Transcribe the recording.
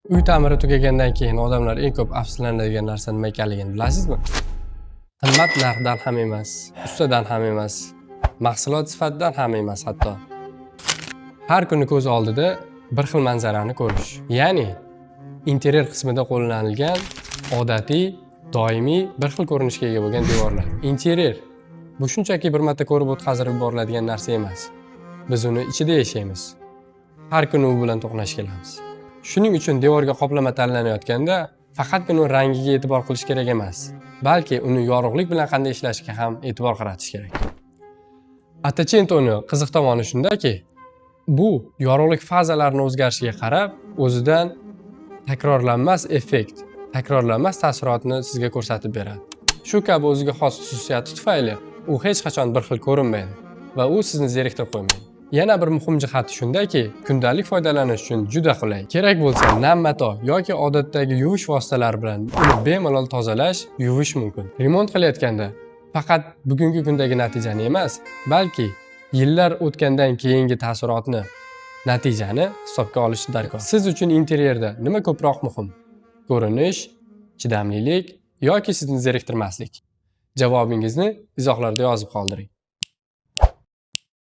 Uy ta'miri tugagandan keyin odamlar eng ko'p afsuslanadigan narsa nima ekanligini bilasizmi? Qimmat narxdan ham emas, ustadan ham emas, mahsulot sifatidan ham emas hatto. Har kuni ko'z oldida bir xil manzarani ko'rish. Ya'ni interyer qismida qo'llanilgan odatiy, doimiy bir xil ko'rinishga ega bo'lgan devorlar. Interyer bu shunchaki bir marta ko'rib o'tkazib yuboriladigan narsa emas. Biz uni ichida yashaymiz. Har kuni u bilan to'qnash kelamiz. Shuning uchun devorga qoplama tanlanayotganda faqatgina uning rangiga e'tibor qilish kerak emas, balki uni yorug'lik bilan qanday ishlashiga ham e'tibor qaratish kerak. Attachentoni qiziq tomoni shundaki, bu yorug'lik fazalarining o'zgarishiga qarab o'zidan takrorlanmas effekt, takrorlanmas taassurotni sizga ko'rsatib beradi. Shu kabi o'ziga xos xususiyati tufayli u hech qachon bir xil ko'rinmaydi va u sizni zeriktirib qo'ymaydi. Yana bir muhim jihati shundaki, kundalik foydalanish uchun juda qulay. Kerak bo'lsa nam mato yoki odatdagi yuvish vositalari bilan uni bemalol tozalash, yuvish mumkin. Remont qilayotganda faqat bugungi kundagi natijani emas, balki yillar o'tgandan keyingi taassurotni, natijani hisobga olish darkor. Siz uchun interyerda nima ko'proq muhim? Ko'rinish, chidamlilik yoki sizni zeriktirmaslik? Javobingizni izohlarda yozib qoldiring.